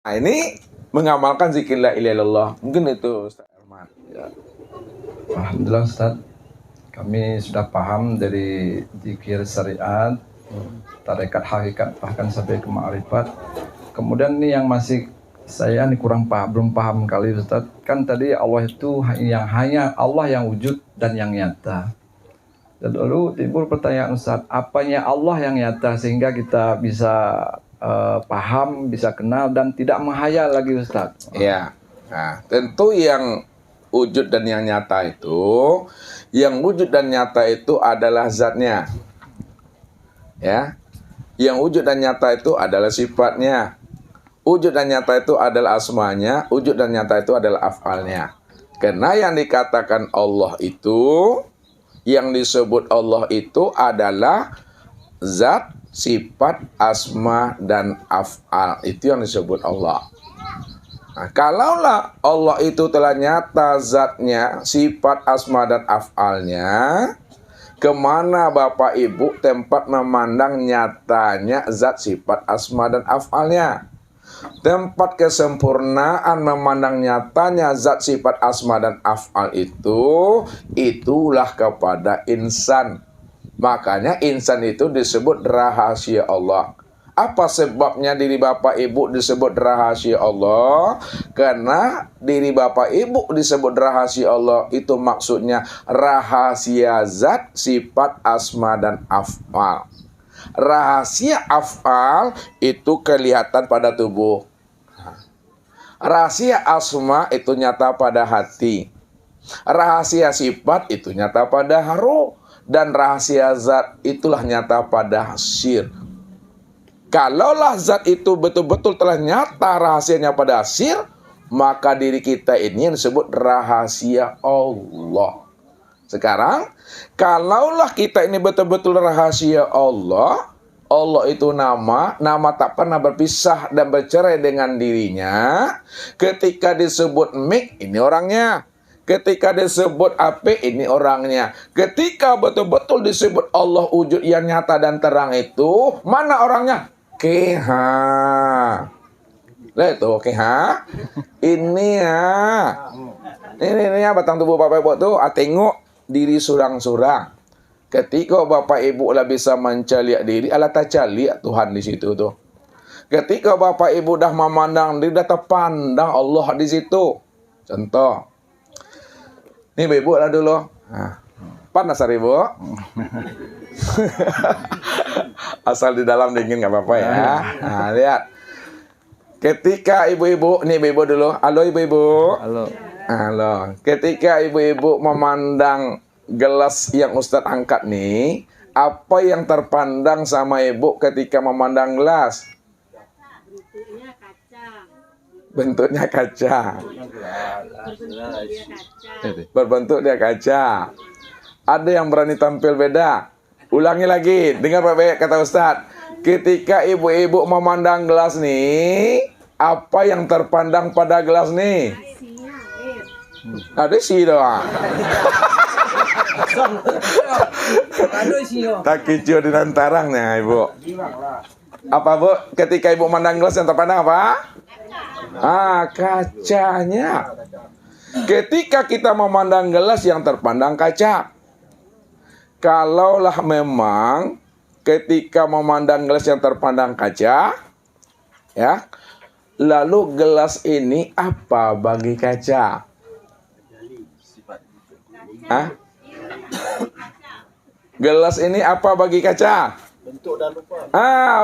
Nah, ini mengamalkan zikir la ilaha illallah. Mungkin itu Ustaz Arman. Ya. Alhamdulillah Ustaz, kami sudah paham dari zikir syariat, tarekat hakikat bahkan sampai ke ma'rifat. Kemudian ini yang masih saya ini kurang paham, belum paham kali Ustaz. Kan tadi Allah itu yang hanya Allah yang wujud dan yang nyata. Dan lalu timbul pertanyaan Ustaz, apanya Allah yang nyata sehingga kita bisa paham, bisa kenal dan tidak menghayal lagi Ustaz? Ya. Nah, tentu yang wujud dan yang nyata itu, yang wujud dan nyata itu adalah zatnya. Ya. Yang wujud dan nyata itu adalah sifatnya. Wujud dan nyata itu adalah asmanya, wujud dan nyata itu adalah af'alnya. Karena yang dikatakan Allah itu, yang disebut Allah itu adalah zat, sifat, asma, dan af'al. Itu yang disebut Allah. Nah, kalaulah Allah itu telah nyata zatnya, sifat, asma, dan af'alnya, kemana Bapak Ibu tempat memandang nyatanya zat, sifat, asma, dan af'alnya? Tempat kesempurnaan memandang nyatanya zat, sifat, asma, dan af'al itu, itulah kepada insan. Makanya insan itu disebut rahasia Allah. Apa sebabnya diri Bapak Ibu disebut rahasia Allah? Karena diri Bapak Ibu disebut rahasia Allah itu maksudnya rahasia zat, sifat, asma, dan af'al. Rahasia af'al itu kelihatan pada tubuh. Rahasia asma itu nyata pada hati. Rahasia sifat itu nyata pada haru. Dan rahasia zat itulah nyata pada sir. Kalaulah zat itu betul-betul telah nyata rahasianya pada sir, maka diri kita ini yang disebut rahasia Allah. Sekarang, kalaulah kita ini betul-betul rahasia Allah, Allah itu nama tak pernah berpisah dan bercerai dengan dirinya. Ketika disebut mik, ini orangnya. Ketika disebut api, ini orangnya. Ketika betul-betul disebut Allah wujud yang nyata dan terang itu, mana orangnya? Keha. Lihat itu, keha. Ini ya. Ini ya batang tubuh Bapak Ibu tuh, tengok diri surang-surang. Ketika Bapak Ibu lah bisa mencaliak diri, Allah tak caliak Tuhan di situ tuh. Ketika Bapak Ibu dah memandang diri, dah terpandang Allah di situ. Contoh. Nih Ibu lah dulu. Nah, panas hari Ibu. Asal di dalam dingin nggak apa-apa ya. Nah, lihat. Ketika ibu-ibu, nih ibu-ibu dulu. Halo ibu-ibu. Halo. Halo. Ketika ibu-ibu memandang gelas yang Ustadz angkat nih, apa yang terpandang sama ibu ketika memandang gelas? Bentuknya kaca. Berbentuk dia kaca. Ada yang berani tampil beda? Ulangi lagi. Dengar baik-baik kata Ustadz. Ketika ibu-ibu memandang gelas nih, apa yang terpandang pada gelas nih? Ada isi doang. Tak kicau di nantarangnya ibu. Apa bu? Ketika ibu memandang gelas yang terpandang apa? Kacanya. Ketika kita memandang gelas yang terpandang kaca. Kalaulah memang ketika memandang gelas yang terpandang kaca, ya, lalu gelas ini apa bagi kaca? Gelas ini apa bagi kaca? Bentuk dan rupa.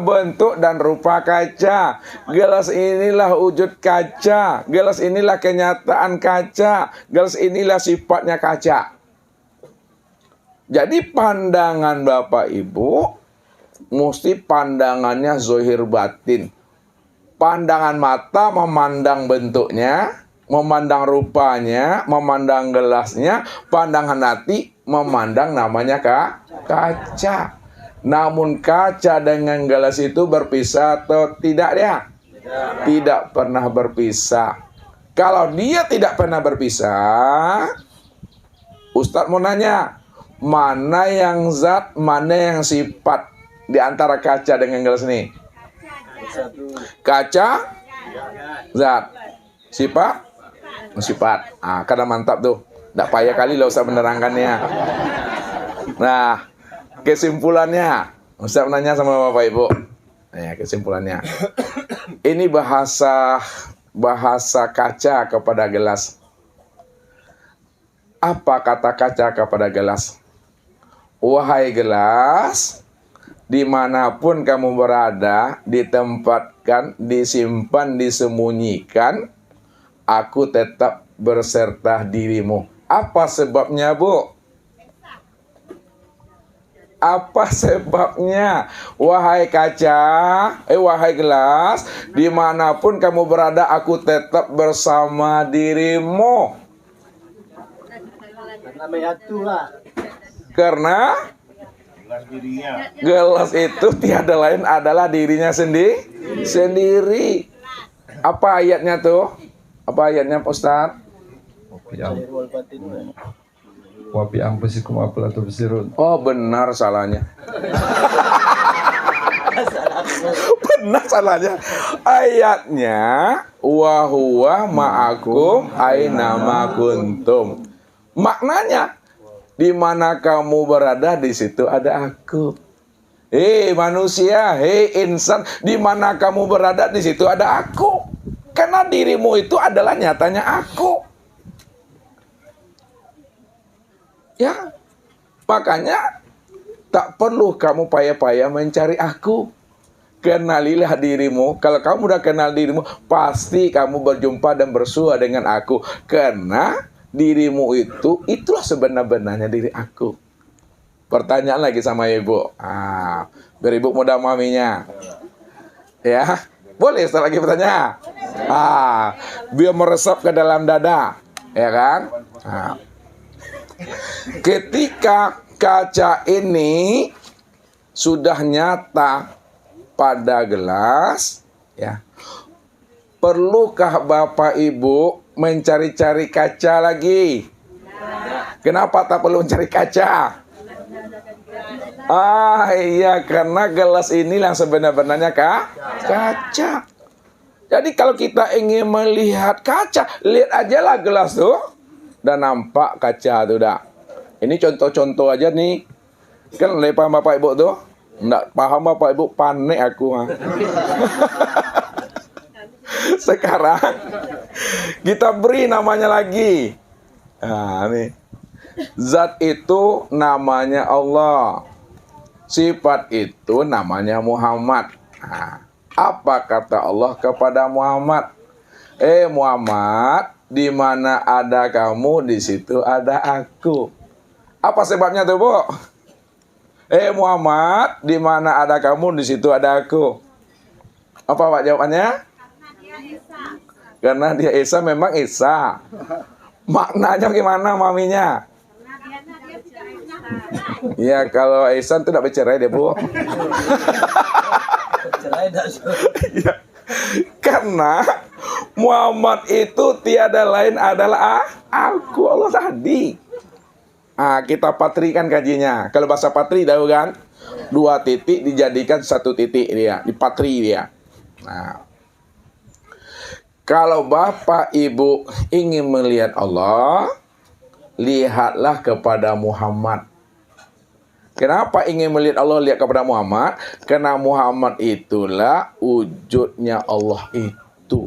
Bentuk dan rupa kaca. Gelas inilah wujud kaca. Gelas inilah kenyataan kaca. Gelas inilah sifatnya kaca. Jadi pandangan Bapak Ibu mesti pandangannya zahir batin. Pandangan mata memandang bentuknya, memandang rupanya, memandang gelasnya. Pandangan hati memandang namanya kaca. Namun kaca dengan gelas itu berpisah atau tidak ya? Tidak pernah berpisah. Kalau dia tidak pernah berpisah, Ustadz mau nanya, mana yang zat, mana yang sifat di antara kaca dengan gelas ini? Kaca Zat. Sifat? Sifat. Karena mantap tuh. Nggak payah kali lah Ustaz menerangkannya. Nah, kesimpulannya. Ustaz nanya sama Bapak Ibu. Nah, kesimpulannya. Ini bahasa kaca kepada gelas. Apa kata kaca kepada gelas? Wahai gelas, dimanapun kamu berada, ditempatkan, disimpan, disembunyikan, aku tetap berserta dirimu. Apa sebabnya, Bu? Apa sebabnya? Wahai kaca, wahai gelas, dimanapun kamu berada, aku tetap bersama dirimu. Karena gelas itu tiada lain adalah dirinya sendiri. Apa ayatnya tuh? Apa ayatnya, Pak Ustaz? Wa bi anfusikum afala tubsirun. Oh, benar salahnya. Benar salahnya. Ayatnya wa huwa ma'akum aina ma kuntum. Maknanya di mana kamu berada di situ ada aku. Hei manusia, hei insan, di mana kamu berada di situ ada aku. Karena dirimu itu adalah nyatanya aku. Ya, makanya tak perlu kamu payah-payah mencari aku. Kenalilah dirimu. Kalau kamu udah kenal dirimu, pasti kamu berjumpa dan bersua dengan aku. Karena dirimu itulah sebenar-benarnya diri aku. Pertanyaan lagi sama Ibu. Biar Ibu mudah maminya. Ya, boleh setelah lagi bertanya. Biar meresap ke dalam dada. Ya kan? Ketika kaca ini sudah nyata pada gelas, ya, perlukah Bapak Ibu mencari-cari kaca lagi? Kenapa tak perlu mencari kaca? Iya, karena gelas ini yang sebenar-benarnya kaca. Jadi kalau kita ingin melihat kaca, lihat aja lah gelas tuh. Dan nampak kaca tuh dah. Ini contoh-contoh aja nih. Kan paham Bapak Ibu tuh? Nggak paham Bapak Ibu, panik aku. Sekarang kita beri namanya lagi. Nih. Zat itu namanya Allah. Sifat itu namanya Muhammad. Apa kata Allah kepada Muhammad? Muhammad, di mana ada kamu, di situ ada aku. Apa sebabnya tuh, Bu? Muhammad, di mana ada kamu, di situ ada aku. Apa Pak jawabannya? Karena dia Esa memang Esa. Maknanya gimana maminya? Ya kalau Esa itu tidak bercerai deh, Bu. Ya. Karena Muhammad itu tiada lain adalah aku, Allah tadi. Kita patrikan kajinya. Kalau bahasa patri tahu kan? 2 titik dijadikan 1 titik dia, dipatri dia. Kalau Bapak Ibu ingin melihat Allah, lihatlah kepada Muhammad. Kenapa ingin melihat Allah, lihat kepada Muhammad? Karena Muhammad itulah wujudnya Allah itu.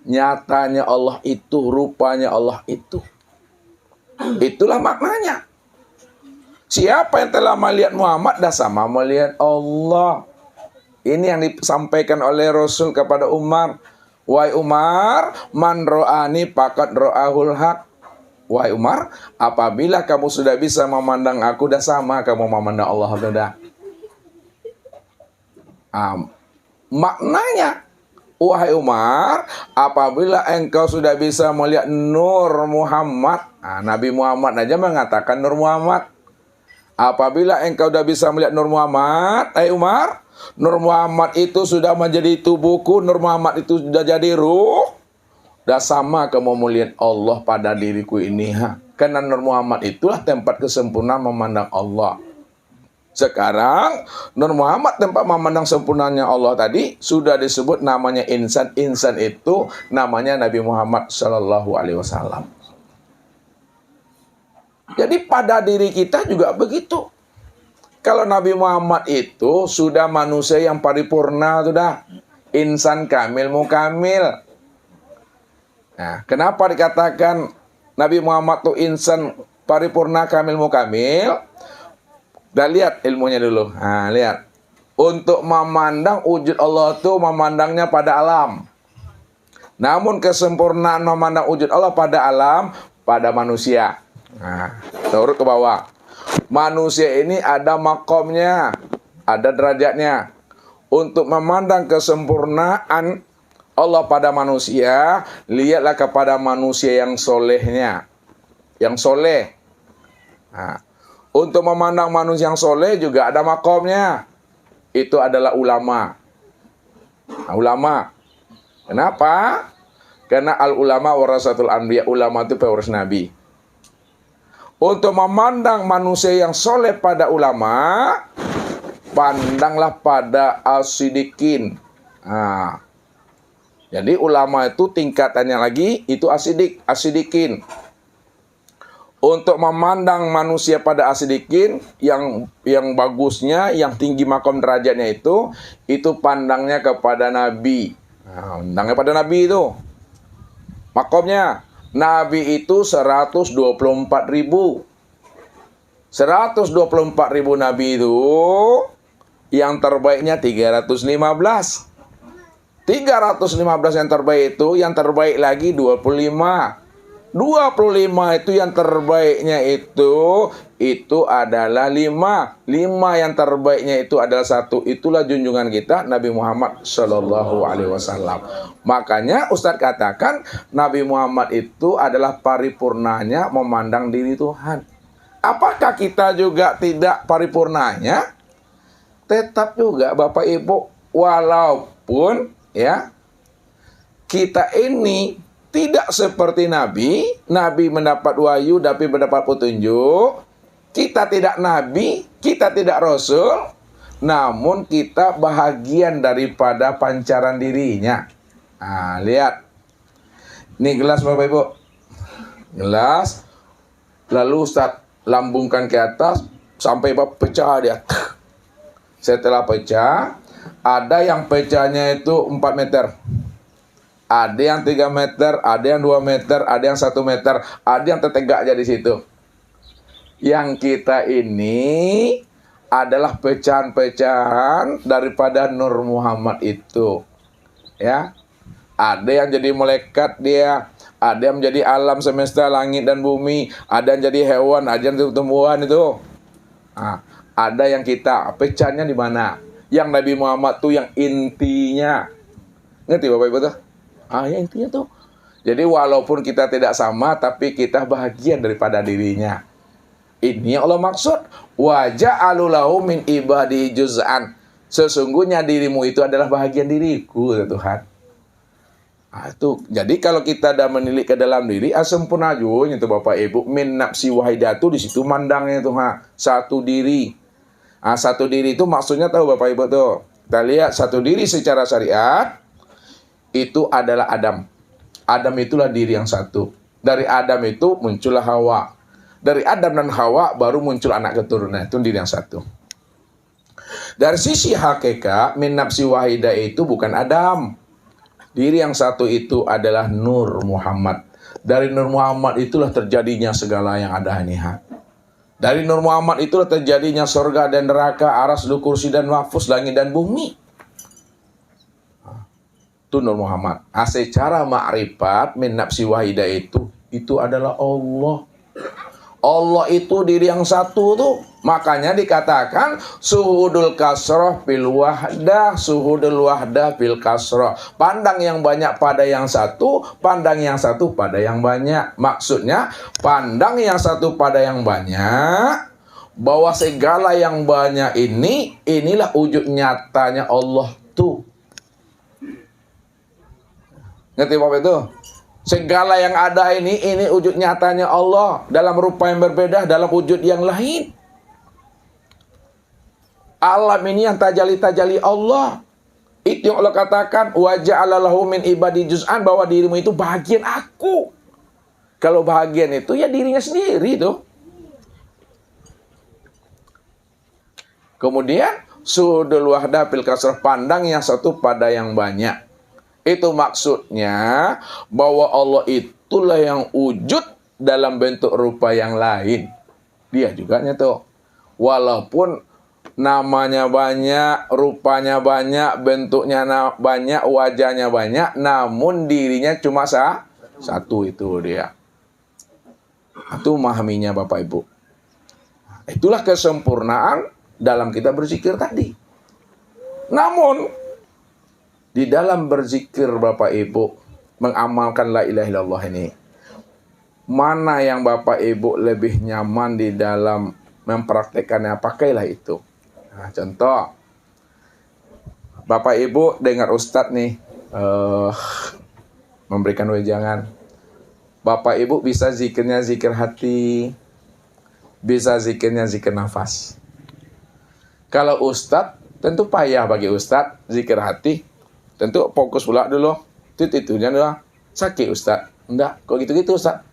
Nyatanya Allah itu, rupanya Allah itu. Itulah maknanya. Siapa yang telah melihat Muhammad dah sama melihat Allah. Ini yang disampaikan oleh Rasul kepada Umar. Wahai Umar, man ro'ani faqad ro'ahul haq. Wahai Umar, apabila kamu sudah bisa memandang aku, dah sama kamu memandang Allah sudah. Maknanya, wahai Umar, apabila engkau sudah bisa melihat Nur Muhammad, Nabi Muhammad aja mengatakan Nur Muhammad. Apabila engkau sudah bisa melihat Nur Muhammad, Umar, Nur Muhammad itu sudah menjadi tubuhku, Nur Muhammad itu sudah jadi ruh. Dah sama kamu melihat Allah pada diriku ini. Karena Nur Muhammad itulah tempat kesempurnaan memandang Allah. Sekarang Nur Muhammad tempat memandang sempurnanya Allah tadi sudah disebut namanya insan. Insan itu namanya Nabi Muhammad Shallallahu Alaihi Wasallam. Jadi pada diri kita juga begitu. Kalau Nabi Muhammad itu sudah manusia yang paripurna, sudah insan kamil mukamil. Nah, kenapa dikatakan Nabi Muhammad itu insan paripurna kamil mukamil? Dan lihat ilmunya dulu. Nah, lihat. Untuk memandang wujud Allah itu memandangnya pada alam. Namun kesempurnaan memandang wujud Allah pada alam, pada manusia. Nah, turut ke bawah. Manusia ini ada makomnya, ada derajatnya. Untuk memandang kesempurnaan Allah pada manusia, lihatlah kepada manusia yang solehnya. Yang soleh. Nah, untuk memandang manusia yang soleh juga ada makomnya. Itu adalah ulama. Nah, ulama. Kenapa? Karena al-ulama warasatul anbiya. Ulama itu pewaris Nabi. Untuk memandang manusia yang soleh pada ulama, pandanglah pada as-sidikin. Nah, jadi ulama itu tingkatannya lagi, itu as-sidikin. Untuk memandang manusia pada asidikin yang bagusnya, yang tinggi makom derajatnya itu pandangnya kepada Nabi. Nah, pandangnya pada Nabi itu. Makomnya Nabi itu 124.000. 124.000 Nabi itu yang terbaiknya 315. 315 yang terbaik itu, yang terbaik lagi 25. 25 itu yang terbaiknya itu adalah 5. 5 yang terbaiknya itu adalah 1. Itulah junjungan kita Nabi Muhammad Shallallahu Alaihi Wasallam. Makanya Ustadz katakan Nabi Muhammad itu adalah paripurnanya memandang diri Tuhan. Apakah kita juga tidak paripurnanya? Tetap juga Bapak Ibu, walaupun ya kita ini tidak seperti Nabi. Nabi mendapat wahyu, tapi mendapat petunjuk. Kita tidak Nabi, kita tidak Rasul. Namun kita bahagian daripada pancaran dirinya. Nah, lihat. Ini gelas Bapak Ibu. Gelas. Lalu Ustaz lambungkan ke atas sampai pecah dia. Setelah pecah, ada yang pecahnya itu 4 meter. Ada yang 3 meter, ada yang 2 meter, ada yang 1 meter, ada yang tertegak aja di situ. Yang kita ini adalah pecahan-pecahan daripada Nur Muhammad itu. Ya. Ada yang jadi malaikat dia, ada yang menjadi alam semesta langit dan bumi, ada yang jadi hewan, ada yang jadi tumbuhan itu. Nah, ada yang kita, pecahannya di mana? Yang Nabi Muhammad tuh yang intinya. Ngerti Bapak Ibu tuh? Ya intinya tuh. Jadi walaupun kita tidak sama, tapi kita bahagian daripada dirinya. Ini yang Allah maksud. Wa ja'alu lahu min ibadi juz'an. Sesungguhnya dirimu itu adalah bahagian diriku, Tuhan. Nah, itu. Jadi kalau kita dah menilik ke dalam diri, sempurna juga itu Bapak Ibu. Min nafsi wahidatu, di situ mandangnya itu satu diri. Satu diri itu maksudnya tahu Bapak Ibu tuh. Kita lihat satu diri secara syariat. Itu adalah Adam. Adam itulah diri yang satu. Dari Adam itu muncullah Hawa. Dari Adam dan Hawa baru muncul anak keturunan. Itu diri yang satu. Dari sisi hakikat, min nafsi wahidah itu bukan Adam. Diri yang satu itu adalah Nur Muhammad. Dari Nur Muhammad itulah terjadinya segala yang ada ini. Dari Nur Muhammad itulah terjadinya surga dan neraka, aras, kursi dan mahfuz, langit dan bumi. Itu Nur Muhammad. Secara ma'rifat min nafsi wahidah itu adalah Allah. Allah itu diri yang satu tuh. Makanya dikatakan suhudul kasroh bil wahdah, suhudul wahdah bil kasroh. Pandang yang banyak pada yang satu, pandang yang satu pada yang banyak. Maksudnya pandang yang satu pada yang banyak, bahwa segala yang banyak inilah wujud nyatanya Allah tuh. Ngerti Bapak itu? Segala yang ada ini wujud nyatanya Allah dalam rupa yang berbeda, dalam wujud yang lain. Alam ini yang tajali-tajali Allah. Itu yang Allah katakan, wa ja'ala lahu min ibadi juz'an, bahwa dirimu itu bagian aku. Kalau bagian itu ya dirinya sendiri tuh. Kemudian sudul wahdah fil kasrah, pandang yang satu pada yang banyak. Itu maksudnya bahwa Allah itulah yang wujud dalam bentuk rupa yang lain. Dia juga tuh. Walaupun namanya banyak, rupanya banyak, bentuknya banyak, wajahnya banyak, namun dirinya cuma satu, itu dia. Itu memahaminya Bapak Ibu. Itulah kesempurnaan dalam kita berzikir tadi. Namun di dalam berzikir Bapak Ibu, mengamalkan la ilaha illallah ini, mana yang Bapak Ibu lebih nyaman di dalam mempraktekannya, pakailah itu. Nah, contoh, Bapak Ibu dengar Ustadz nih memberikan wejangan. Bapak Ibu bisa zikirnya zikir hati, bisa zikirnya zikir nafas. Kalau Ustadz, tentu payah bagi Ustadz zikir hati. Tentu fokus pula dulu. Itunya adalah sakit Ustadz. Enggak, kok gitu-gitu Ustadz.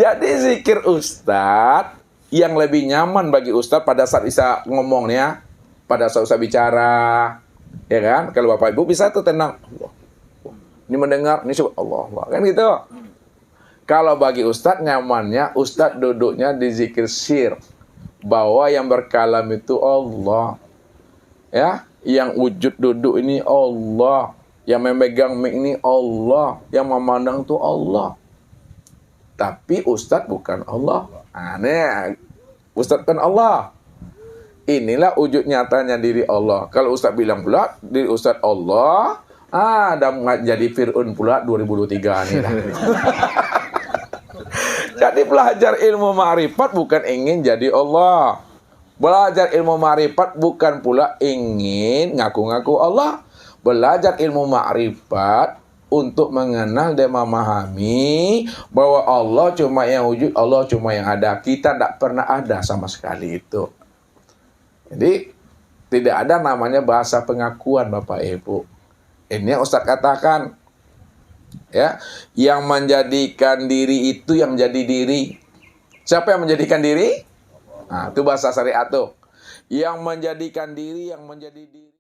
Jadi zikir Ustadz yang lebih nyaman bagi Ustadz pada saat bisa ngomongnya, pada saat Ustadz bicara, ya kan? Kalau Bapak Ibu bisa tuh tenang. Allah. Ini mendengar, ini Allah, kan gitu. Kalau bagi Ustadz nyamannya, Ustadz duduknya di zikir sir, bahwa yang berkalam itu Allah, ya, yang wujud duduk ini Allah, yang memegang mic ini Allah, yang memandang itu Allah. Tapi Ustadz bukan Allah. Aneh, Ustadz kan Allah. Inilah wujud nyatanya diri Allah. Kalau Ustadz bilang pula diri Ustadz Allah, dah jadi Fir'aun pula 2023 nih. Jadi belajar ilmu ma'rifat bukan ingin jadi Allah. Belajar ilmu ma'rifat bukan pula ingin ngaku-ngaku Allah. Belajar ilmu ma'rifat untuk mengenal dan memahami bahwa Allah cuma yang wujud, Allah cuma yang ada. Kita tidak pernah ada sama sekali itu. Jadi tidak ada namanya bahasa pengakuan Bapak Ibu. Ini yang Ustadz katakan. Ya, yang menjadikan diri itu yang menjadi diri. Siapa yang menjadikan diri? Nah, itu bahasa syariat tuh. Yang menjadikan diri yang menjadi diri.